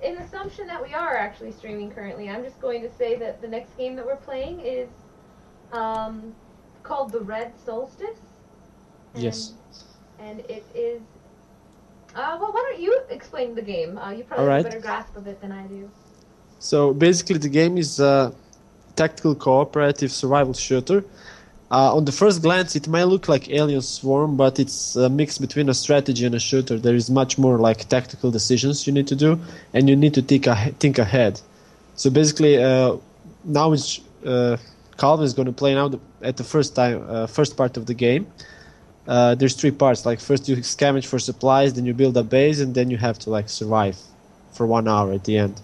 In assumption that we are actually streaming currently, I'm just going to say that the next game that we're playing is called the Red Solstice. And, Yes. And it is. Well, why don't you explain the game? You probably have a better grasp of it than I do. So basically, the game is a tactical cooperative survival shooter. On the first glance, it might look like Alien Swarm, but it's a mix between a strategy and a shooter. There is much more like tactical decisions you need to do, and you need to think ahead. So basically, now Calvin is going to play now at the first part of the game. There's 3 parts. Like first you scavenge for supplies, then you build a base, and then you have to like survive for 1 hour at the end.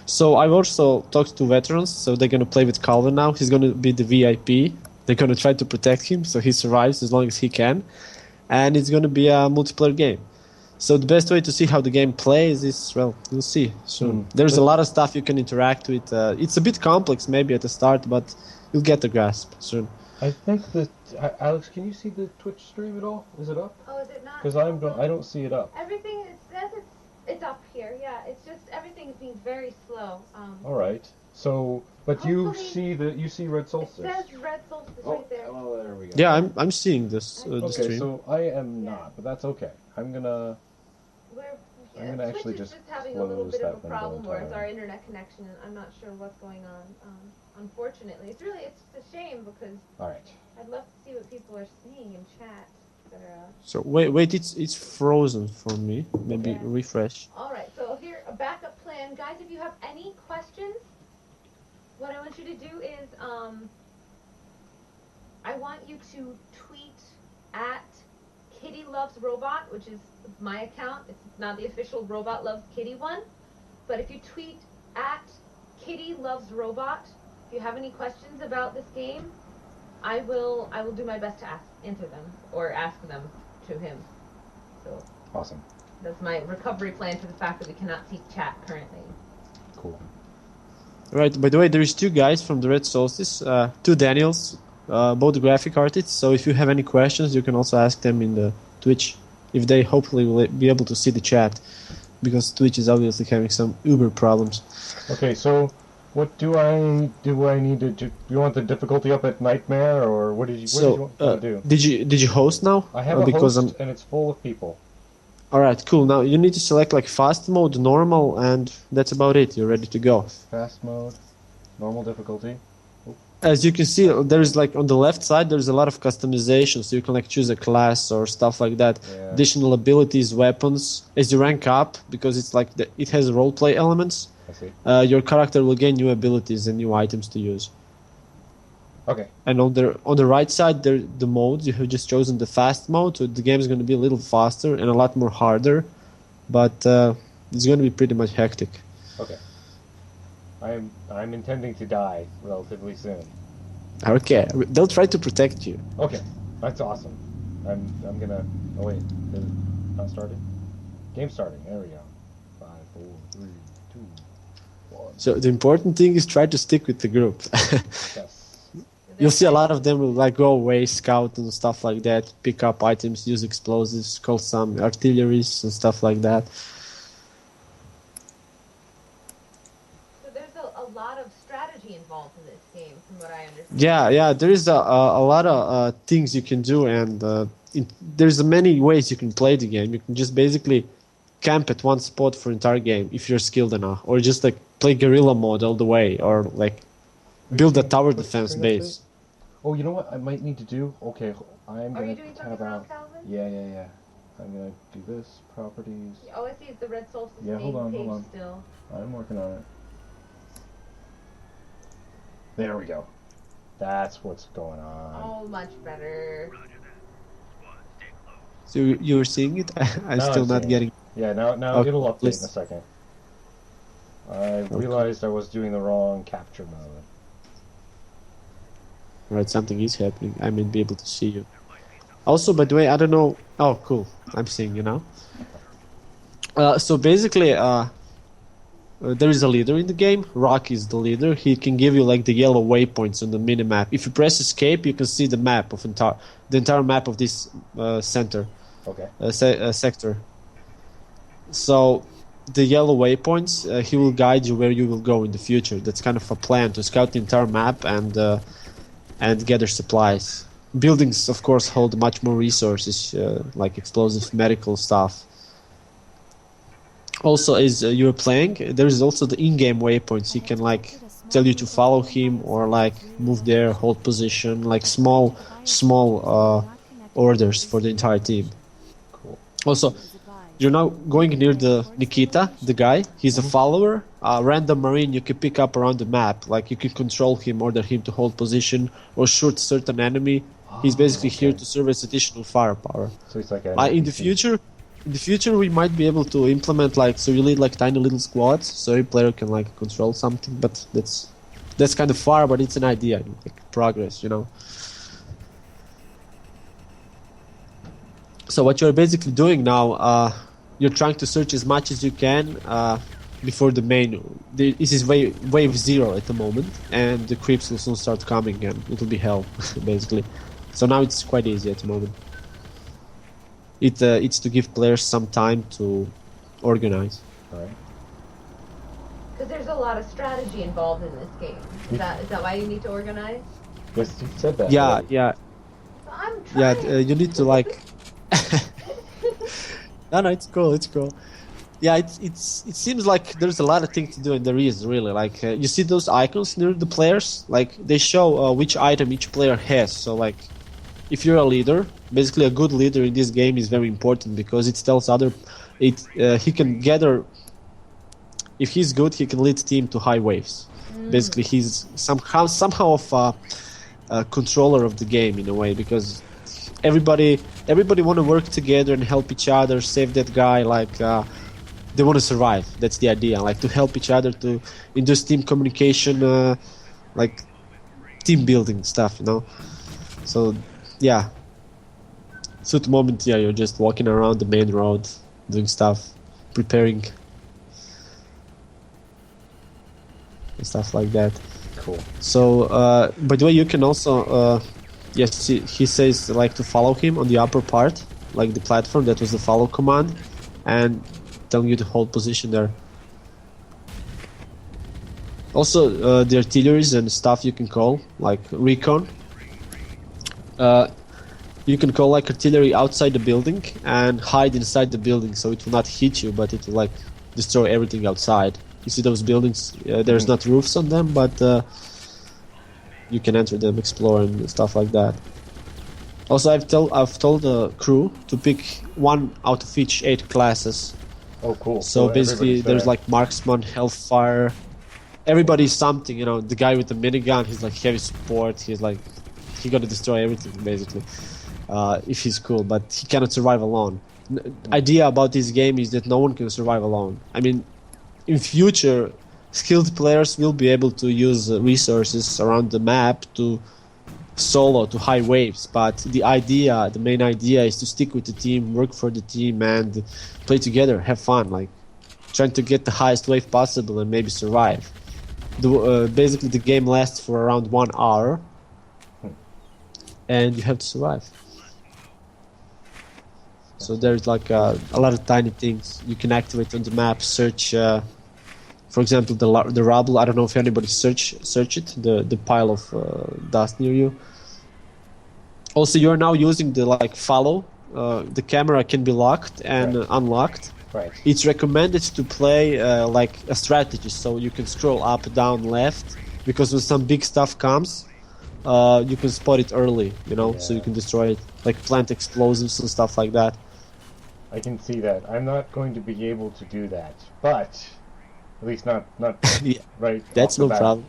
So I've also talked to veterans, so they're going to play with Calvin now. He's going to be the VIP. They're going to try to protect him so he survives as long as he can. And it's going to be a multiplayer game. So the best way to see how the game plays is, well, you'll see soon. There's a lot of stuff you can interact with. It's a bit complex maybe at the start, but you'll get the grasp soon. I think that... Alex, can you see the Twitch stream at all? Is it up? Oh, is it not? Because I don't see it up. Everything, it says it's up here, yeah. It's just, everything is being very slow. Alright. So, but you see Red Solstice. It says Red Solstice right there. Oh, there we go. Yeah, I'm seeing this the okay, stream. so I am not, but that's okay. I'm gonna actually just having a little bit of a problem with our internet connection, and I'm not sure what's going on. Unfortunately, it's a shame because I'd love to see what people are seeing in chat. So wait, it's frozen for me. Maybe refresh. All right, so here a backup plan, guys. If you have any questions, what I want you to do is I want you to tweet at Kitty Loves Robot, which is my account. It's not the official Robot Loves Kitty one, but if you tweet at Kitty Loves Robot, if you have any questions about this game, I will do my best to answer them or ask them to him. So awesome. That's my recovery plan for the fact that we cannot see chat currently. Cool. Right. By the way, there is 2 guys from the Red Solstice, 2 Daniels, both graphic artists. So if you have any questions, you can also ask them in the Twitch. If they hopefully will be able to see the chat, because Twitch is obviously having some Uber problems. Okay, so. What do I need to do? You want the difficulty up at Nightmare, or what did you want to do? Did you host now? I have a host, and it's full of people. Alright, cool. Now you need to select like fast mode, normal, and that's about it. You're ready to go. Fast mode, normal difficulty. As you can see, there's like on the left side, there's a lot of customization, so you can like choose a class or stuff like that. Yeah. Additional abilities, weapons. As you rank up, because it's like it has roleplay elements. I see. Your character will gain new abilities and new items to use. Okay. And on the right side, there the modes. You have just chosen the fast mode, so the game is going to be a little faster and a lot more harder, but it's going to be pretty much hectic. Okay. I'm intending to die relatively soon. Okay, they'll try to protect you. Okay, that's awesome. I'm gonna. Oh wait, is it not started? Game starting. There we go. 5, 4, 3, 2, 1. So the important thing is try to stick with the group. Yes. You'll see a lot of them will like go away, scout and stuff like that, pick up items, use explosives, call some artilleries and stuff like that. So there's a lot of strategy involved in this game, from what I understand. Yeah, there is a lot of things you can do, and there's many ways you can play the game. You can just basically camp at one spot for entire game if you're skilled enough, or just like play guerrilla mode all the way, or like build a tower defense base. Oh, you know what I might need to do? Okay, I'm Are you gonna doing tab something wrong, out. Calvin? Yeah. I'm gonna do this, properties. All I see is the Red Solstice Yeah, main hold page on. still. I'm working on it. There we go. That's what's going on. Oh, much better. So you're seeing it? I'm still not getting. Yeah, now Okay, it'll update please. in a second. I realized I was doing the wrong capture mode. Right, something is happening. I may be able to see you. Also, by the way, I don't know. Oh, cool. I'm seeing you now. So basically, there is a leader in the game. Rock is the leader. He can give you like the yellow waypoints on the minimap. If you press escape, you can see the map of the entire map of this center. Okay. Sector. So the yellow waypoints, he will guide you where you will go in the future. That's kind of a plan to scout the entire map and gather supplies. Buildings, of course, hold much more resources, like explosive medical stuff. Also, as you're playing, there is also the in-game waypoints. He can like tell you to follow him or like move there, hold position, like small orders for the entire team. Cool. Also, you're now going near the Nikita, the guy. He's a follower, a random marine you can pick up around the map. Like you can control him, order him to hold position or shoot certain enemy. He's basically here to serve as additional firepower. So it's like In the future, we might be able to implement so you lead like tiny little squads, so every player can like control something. But that's kind of far, but it's an idea, like progress, you know. So what you're basically doing now, you're trying to search as much as you can before the main. This is wave 0 at the moment, and the creeps will soon start coming, and it'll be hell, basically. So now it's quite easy at the moment. It's to give players some time to organize. Right. Because there's a lot of strategy involved in this game. Is that why you need to organize? Yes, you said that. Yeah, right? yeah, I'm yeah. trying. You need to like. No, it's cool. It's cool. Yeah, it seems like there's a lot of things to do, and there is really like you see those icons near the players. Like they show which item each player has. So like, if you're a leader, basically a good leader in this game is very important because it tells he can gather. If he's good, he can lead team to high waves. Basically, he's somehow of a controller of the game in a way because everybody want to work together and help each other, save that guy. Like they want to survive. That's the idea. Like to help each other to induce team communication, like team building stuff. You know. So yeah. So at the moment, yeah, you're just walking around the main road, doing stuff, preparing. And stuff like that. Cool. So, by the way, you can also, yes, he says like to follow him on the upper part, like the platform. That was the follow command, and telling you to hold position there. Also, the artilleries and stuff you can call like recon. You can call like artillery outside the building and hide inside the building, so it will not hit you, but it will like destroy everything outside. You see those buildings? There's not roofs on them, but you can enter them, explore, and stuff like that. Also, I've told the crew to pick one out of each 8 classes. Oh, cool. So basically, there's like marksman, hellfire. Everybody's something, you know. The guy with the minigun, he's like heavy support. He's like he gonna destroy everything basically, if he's cool. But he cannot survive alone. Idea about this game is that no one can survive alone. I mean, in future, skilled players will be able to use resources around the map to solo to high waves, but the main idea is to stick with the team, work for the team, and play together, have fun, like trying to get the highest wave possible and maybe survive. Basically, the game lasts for around 1 hour, and you have to survive. So there's like a lot of tiny things you can activate on the map. Search, for example, the rubble. I don't know if anybody search it. The pile of dust near you. Also, you're now using the like follow. The camera can be locked and unlocked. Right. It's recommended to play like a strategy, so you can scroll up, down, left, because when some big stuff comes, you can spot it early. You know, so you can destroy it, like plant explosives and stuff like that. I can see that. I'm not going to be able to do that, but at least not Yeah. right. That's no problem.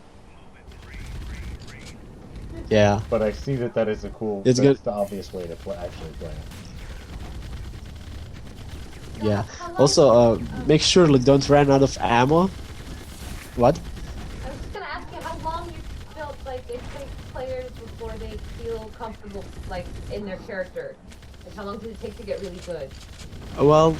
Yeah. But I see that is a cool. It's that's good. the obvious way to actually play it. Yeah. Also, make sure like, don't run out of ammo. What? I was just gonna ask you how long you felt like it takes players before they feel comfortable, like in their character. Like how long does it take to get really good? Well,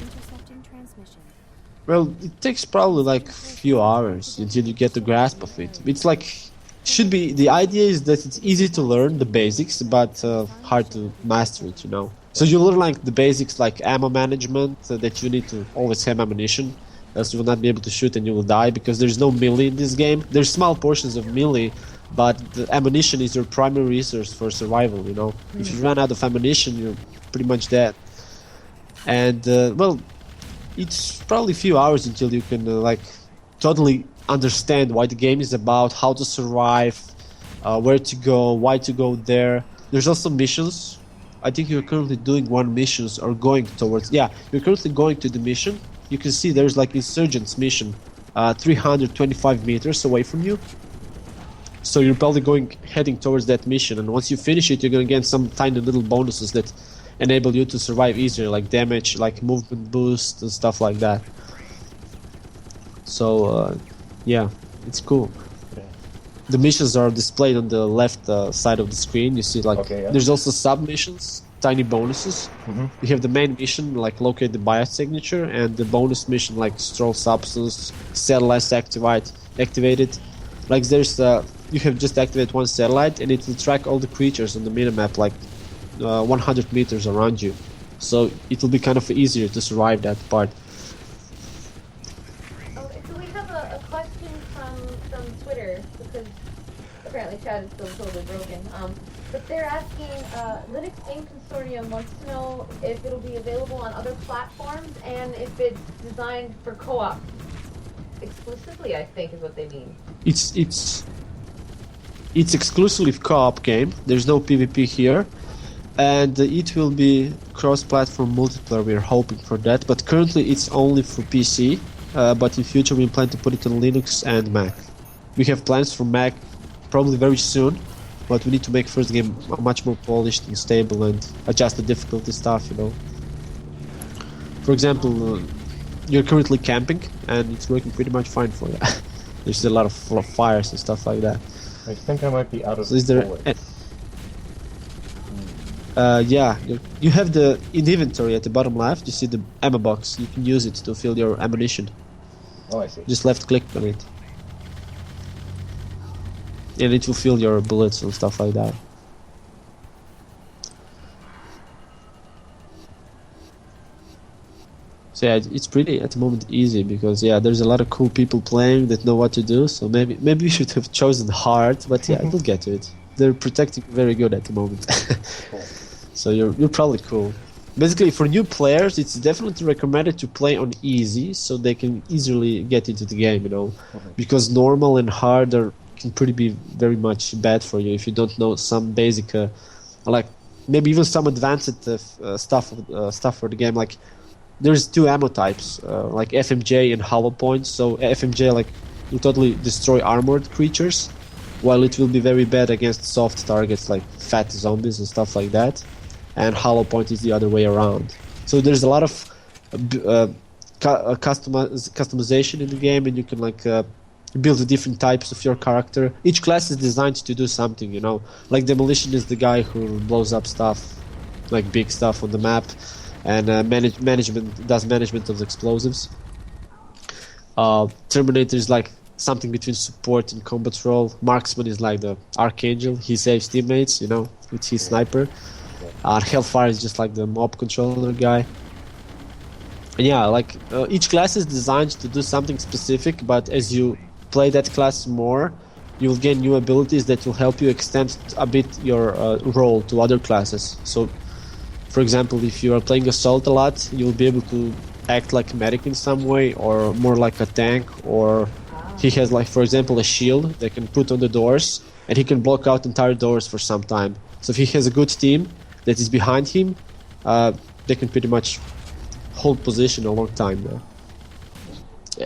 it takes probably like a few hours until you get the grasp of it. It's like should be the idea is that it's easy to learn the basics, but hard to master it. You know, So you learn like the basics, like ammo management, that you need to always have ammunition, else you will not be able to shoot and you will die because there's no melee in this game. There's small portions of melee, but the ammunition is your primary resource for survival. You know, if you run out of ammunition, you're pretty much dead. And well, it's probably a few hours until you can like totally understand what the game is about, how to survive, where to go, why to go there. There's also missions. I think you're currently doing one missions or going towards. Yeah, you're currently going to the mission. You can see there's like Insurgents mission, 325 meters away from you. So you're probably heading towards that mission, and once you finish it, you're gonna get some tiny little bonuses that enable you to survive easier, like damage, like movement boost, and stuff like that. So yeah, it's cool. The missions are displayed on the left side of the screen. You see, like, there's also sub-missions, tiny bonuses. You have the main mission, like locate the biosignature, and the bonus mission, like stroll substance, satellites activated. Like there's, you have just activated one satellite, and it will track all the creatures on the minimap, like 100 meters around you. So it will be kind of easier to survive that part. Okay, so we have a question from Twitter, because apparently chat is still totally broken. But they're asking, Linux Game Consortium wants to know if it'll be available on other platforms and if it's designed for co-op exclusively, I think is what they mean. It's exclusively co-op game. There's no PvP here. And it will be cross-platform multiplayer. We're hoping for that, but currently it's only for PC. But in future we plan to put it on Linux and Mac. We have plans for Mac probably very soon, but we need to make first game much more polished and stable and adjust the difficulty stuff. You know. For example, you're currently camping and it's working pretty much fine for you. There's a lot of fires and stuff like that. I think I might be out of bullets. Yeah, you have in the inventory at the bottom left, you see the ammo box. You can use it to fill your ammunition. Oh, I see. Just left click on it. And it will fill your bullets and stuff like that. So yeah, it's pretty at the moment easy because yeah, there's a lot of cool people playing that know what to do. So maybe we should have chosen hard, but yeah, we'll get to it. They're protecting very good at the moment. Cool. So you're probably cool. Basically, for new players, it's definitely recommended to play on easy, so they can easily get into the game. You know, because normal and hard can pretty be very much bad for you if you don't know some basic, like maybe even some advanced stuff for the game. Like there's two ammo types, like FMJ and hollow points. So FMJ like will totally destroy armored creatures, while it will be very bad against soft targets like fat zombies and stuff like that. And hollow point is the other way around. So there's a lot of customization in the game, and you can like build the different types of your character. Each class is designed to do something, you know. Like Demolition is the guy who blows up stuff, like big stuff on the map, and management does management of the explosives. Terminator is like something between support and combat role. Marksman is like the Archangel. He saves teammates, you know, with his sniper. Hellfire is just like the mob controller guy. And yeah, like each class is designed to do something specific, but as you play that class more, you will gain new abilities that will help you extend a bit your role to other classes. So, for example, if you are playing Assault a lot, you will be able to act like a medic in some way, or more like a tank, or he has, like, for example, a shield that can put on the doors, and he can block out entire doors for some time. So if he has a good team that is behind him, they can pretty much hold position a long time now.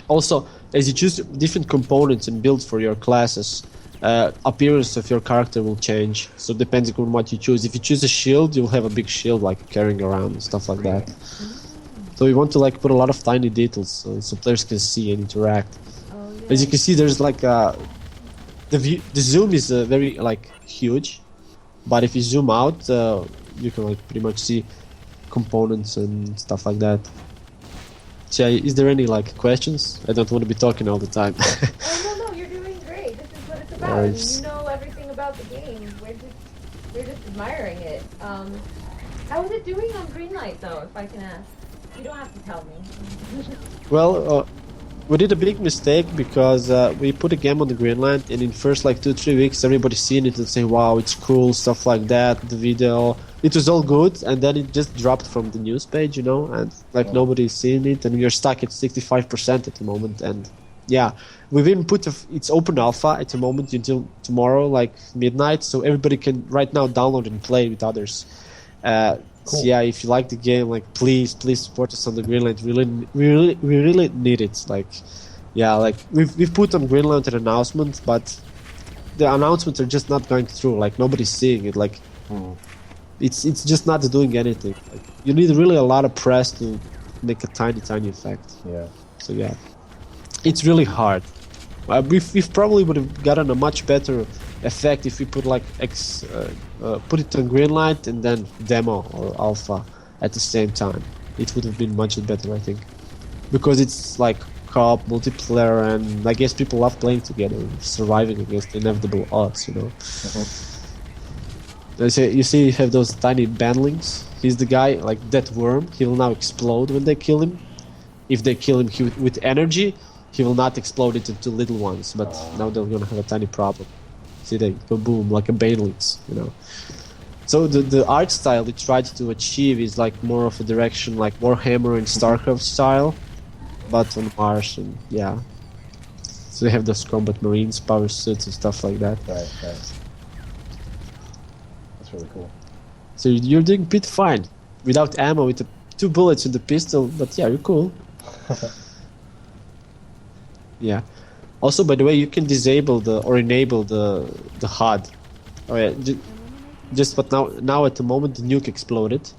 Also, as you choose different components and builds for your classes, appearance of your character will change. So depending on what you choose. If you choose a shield, you'll have a big shield like carrying around and stuff like that. So we want to like put a lot of tiny details so players can see and interact. Oh, yeah. As you can see, there's like the zoom is very like huge, but if you zoom out, you can like pretty much see components and stuff like that. So is there any like questions? I don't want to be talking all the time. Oh no, you're doing great. This is what it's about. I mean, you know everything about the game. We're just admiring it. How is it doing on Greenlight though, if I can ask? You don't have to tell me. Well, we did a big mistake because we put a game on the Greenlight, and in first like 2-3 weeks, everybody seen it and saying, "Wow, it's cool," stuff like that. The video, it was all good, and then it just dropped from the news page, you know, and like nobody's seen it, and we're stuck at 65% at the moment. And yeah, we've even put it's open alpha at the moment until tomorrow, like midnight, so everybody can right now download and play with others. Cool. So yeah, if you like the game, like please support us on the Greenlight. We really need it. Like, yeah, like we've put on Greenlight an announcement, but the announcements are just not going through. Like nobody's seeing it. Like it's just not doing anything. Like, you need really a lot of press to make a tiny effect. Yeah. So yeah, it's really hard. We've probably would have gotten a much better effect if we put like put it on Greenlight and then demo or alpha at the same time. It would have been much better, I think, because it's like co-op multiplayer, and I guess people love playing together, surviving against inevitable odds, you know. You see, you have those tiny bandlings. He's the guy, like that worm. He will now explode when they kill him. If they kill him with energy, he will not explode it into little ones. But now they're gonna have a tiny problem. See, they go boom like a banelings, you know. So the art style they tried to achieve is like more of a direction like Warhammer and StarCraft style, but on Mars, and yeah. So they have those combat marines, power suits and stuff like that. Right. That's really cool. So you're doing pretty fine without ammo, with 2 bullets in the pistol, but yeah, you're cool. Yeah. Also, by the way, you can disable or enable the HUD. Oh yeah, but now at the moment the nuke exploded.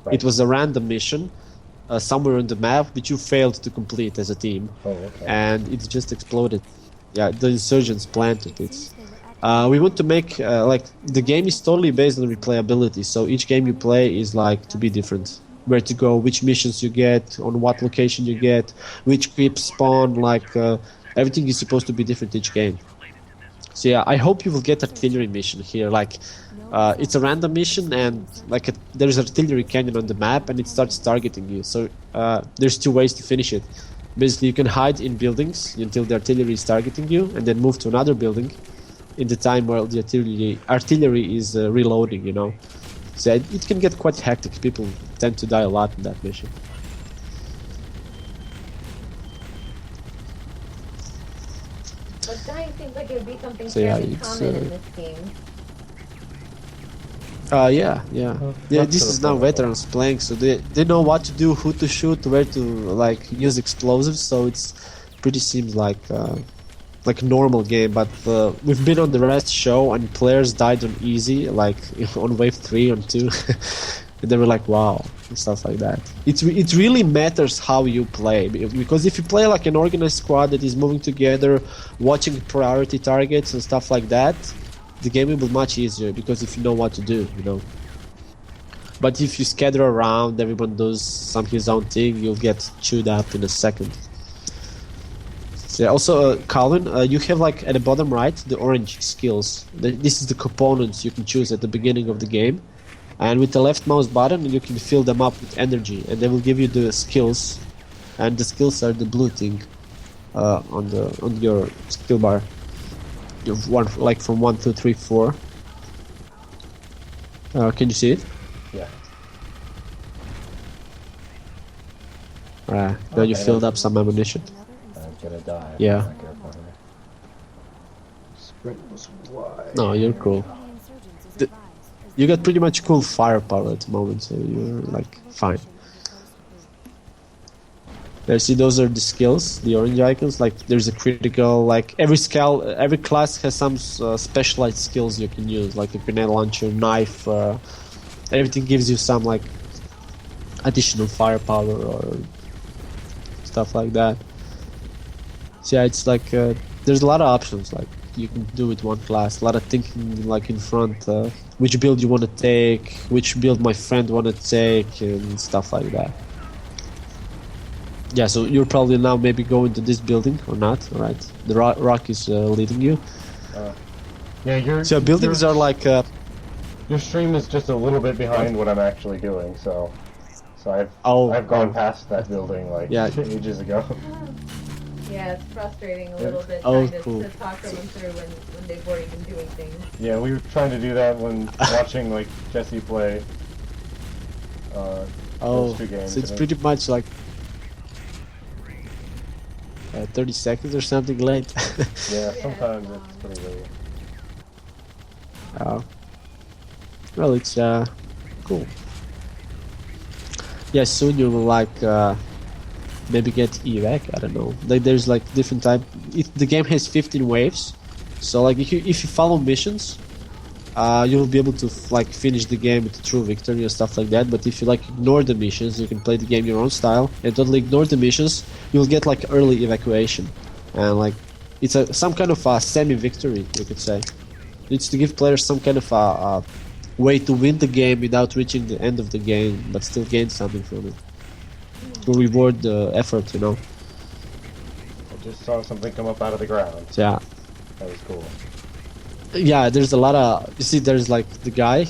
Right. It was a random mission somewhere on the map which you failed to complete as a team. Oh, okay. And it just exploded. Yeah, the insurgents planted it. We want to make like the game is totally based on replayability. So each game you play is like to be different. Where to go, which missions you get, on what location you get, which creeps spawn, like everything is supposed to be different each game. So yeah, I hope you will get artillery mission here. Like it's a random mission, and like there's artillery cannon on the map, and it starts targeting you. So there's 2 ways to finish it. Basically, you can hide in buildings until the artillery is targeting you, and then move to another building in the time where the artillery is reloading, you know. So it can get quite hectic. People tend to die a lot in that mission. But dying seems like it would be something So, yeah, fairly it's, common in this game. Yeah. This is now veterans playing, so they know what to do, who to shoot, where to like use explosives. So it's pretty seems like a normal game. But we've been on the rest show, and players died on easy, like on wave 3 on 2, and they were like, "Wow," and stuff like that. It really matters how you play, because if you play like an organized squad that is moving together, watching priority targets and stuff like that, the game will be much easier, because if you know what to do, you know. But if you scatter around, everyone does his own thing, you'll get chewed up in a second. So also, Calvin, you have like at the bottom right the orange skills. This is the components you can choose at the beginning of the game, and with the left mouse button you can fill them up with energy, and they will give you the skills, and the skills are the blue thing on your skill bar. You have one like from 1, 2, 3, 4. Can you see it? Yeah. Then you filled up some ammunition. I'm gonna die. Yeah. Not careful here. Sprint was wide. No, you're cool. You got pretty much cool firepower at the moment, so you're like fine. There, see, those are the skills, the orange icons. Like there's a critical, like every class has some specialized skills you can use, like a grenade launcher, knife. Everything gives you some like additional firepower or stuff like that. So yeah, it's like there's a lot of options. Like you can do with one class. A lot of thinking like in front. Which build you want to take? Which build my friend want to take, and stuff like that. Yeah, so you're probably now maybe going to this building or not, alright? The rock is leading you. Yeah, you're. So buildings are like Your stream is just a little bit behind what I'm actually doing, so I've gone past that building like ages ago. Yeah, it's frustrating a little bit Oh, trying cool. to talk them through when they've already been doing things. Yeah, we were trying to do that when watching like Jesse play. Those two games. So it's pretty much like 30 seconds or something late. Yeah, sometimes it's pretty late. Well, it's cool. Yeah, soon you will like maybe get evac. I don't know. Like there's like different type. The game has 15 waves, so like if you follow missions, you will be able to like finish the game with a true victory and stuff like that. But if you like ignore the missions, you can play the game your own style and totally ignore the missions. You'll get like early evacuation, and like it's some kind of a semi-victory, you could say. It's to give players some kind of a way to win the game without reaching the end of the game, but still gain something from it. To reward the effort, you know. I just saw something come up out of the ground. Yeah. That was cool. Yeah, there's a lot of... You see, there's like the guy.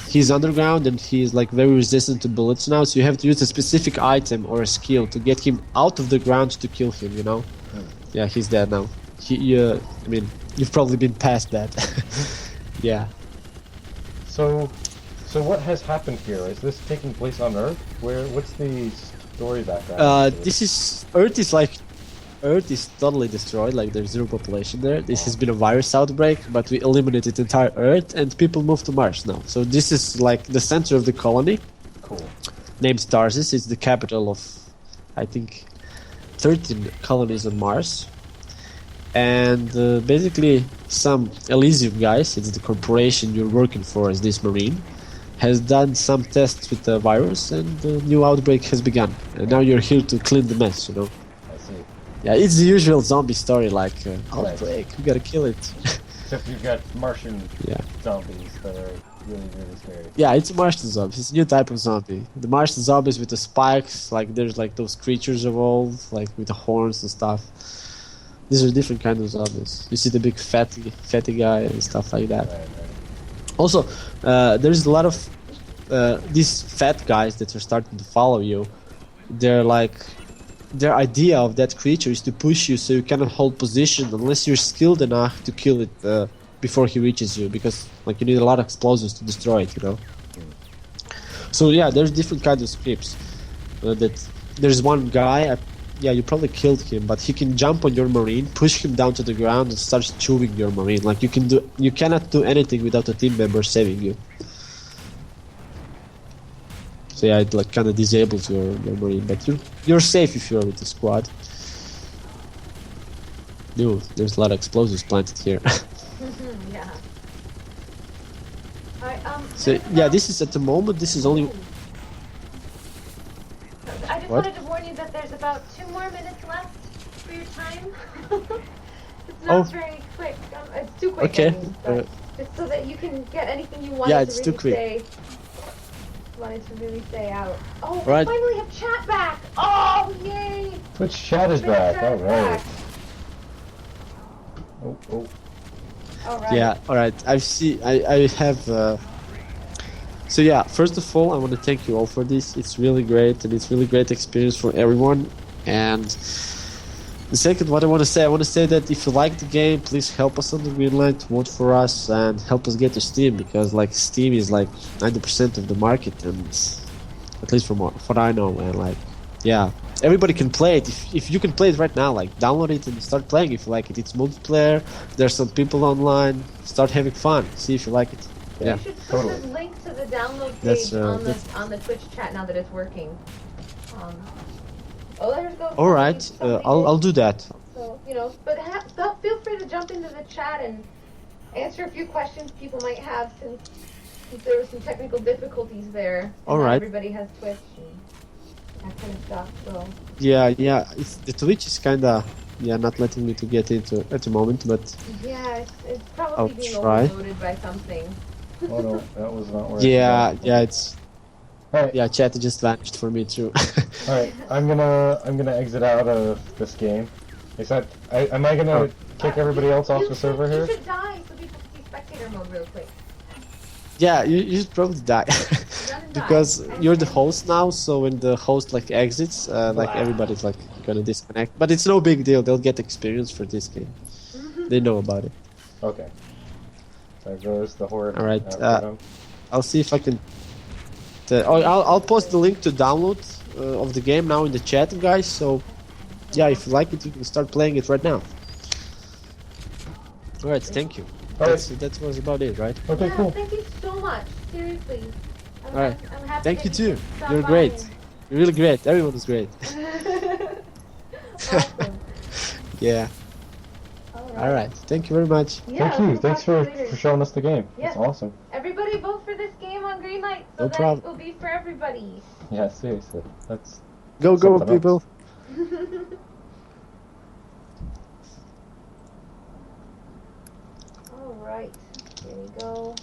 He's underground and he's like very resistant to bullets now, so you have to use a specific item or a skill to get him out of the ground to kill him, you know. Yeah, he's dead now. I mean, you've probably been past that. Yeah. So what has happened here? Is this taking place on Earth? What's the story background? Earth is totally destroyed, like there's zero population there. This has been a virus outbreak, but we eliminated entire Earth and people moved to Mars now. So this is like the center of the colony. Cool. Named Tarsus. It's the capital of, I think, 13 colonies on Mars. And basically some Elysium guys, it's the corporation you're working for as this marine, has done some tests with the virus and the new outbreak has begun. And now you're here to clean the mess, you know. I see. Yeah, it's the usual zombie story, like outbreak, we gotta kill it. Except you've got Martian zombies that are really, really scary. Yeah, it's Martian zombies. It's a new type of zombie. The Martian zombies with the spikes, like there's like those creatures evolved, like with the horns and stuff. These are different kinds of zombies. You see the big fatty guy and stuff like that. Right. Also, there's a lot of these fat guys that are starting to follow you. They're like, their idea of that creature is to push you so you cannot hold position unless you're skilled enough to kill it before he reaches you, because like you need a lot of explosives to destroy it, you know. So yeah, there's different kinds of scripts. That there's one guy. Yeah, you probably killed him, but he can jump on your marine, push him down to the ground, and start chewing your marine. Like you cannot do anything without a team member saving you. So yeah, it like kind of disables your marine, but you're safe if you're with the squad. Dude, there's a lot of explosives planted here. Yeah. So yeah, this is at the moment. This is only. I just What? wanted to warn you that there's about 2 more minutes left for your time. It's not very quick. It's too quick. Okay. I mean, but just so that you can get anything you wanted Yeah, to it's really too quick. say. Wanted to really say out. Oh, we Right. finally have chat back. Oh, yay! Twitch chat is back. Chat is Alright. back. Oh. All right. Yeah, alright. I have. So yeah, first of all, I want to thank you all for this. It's really great, and it's really great experience for everyone. And the second, what I want to say that if you like the game, please help us on the Greenlight, vote for us, and help us get to Steam, because like Steam is like 90% of the market, and at least from what I know, and like yeah, everybody can play it. If you can play it right now, like download it and start playing if you like it. It's multiplayer. There's some people online. Start having fun. See if you like it. Yeah. You should put Totally. the link to the download That's, page on the Twitch chat now that it's working. There's go. All right, I'll do that. So but feel free to jump into the chat and answer a few questions people might have since there were some technical difficulties there. All Not right. Everybody has Twitch and that kind of stuff. So Yeah. The Twitch is kinda not letting me to get into at the moment, but yeah, it's probably I'll being try. overloaded by something. Oh no, that was not working. yeah, it's Alright. chat just vanished for me too. Alright, I'm gonna exit out of this game. Except, am I gonna kick everybody else off the server You here? should die so people can see spectator mode real quick. Yeah, you should probably die. Run and die. Because And- you're the and- host now, so when the host like exits, like Wow. everybody's like gonna disconnect. But it's no big deal. They'll get experience for this game. They know about it. Okay. There goes the horde. All right, after them. I'll see if I can. I'll post the link to download of the game now in the chat, guys. So yeah, if you like it, you can start playing it right now. All right, thank you. All right. That was about it, right? Okay, Yeah, cool. thank you so much. Seriously. All right. I'm happy Thank that you too. stopped You're by great. You're really great. Everyone is great. Awesome. Yeah. All right. Thank you very much. Yeah, Thank you. we'll Thanks talk to for, you later. for showing us the game. Yeah. That's awesome. Everybody vote for this game on Greenlight so No that problem. it will be for everybody. Yeah, seriously. That's Go, Something people. All right. Here we go.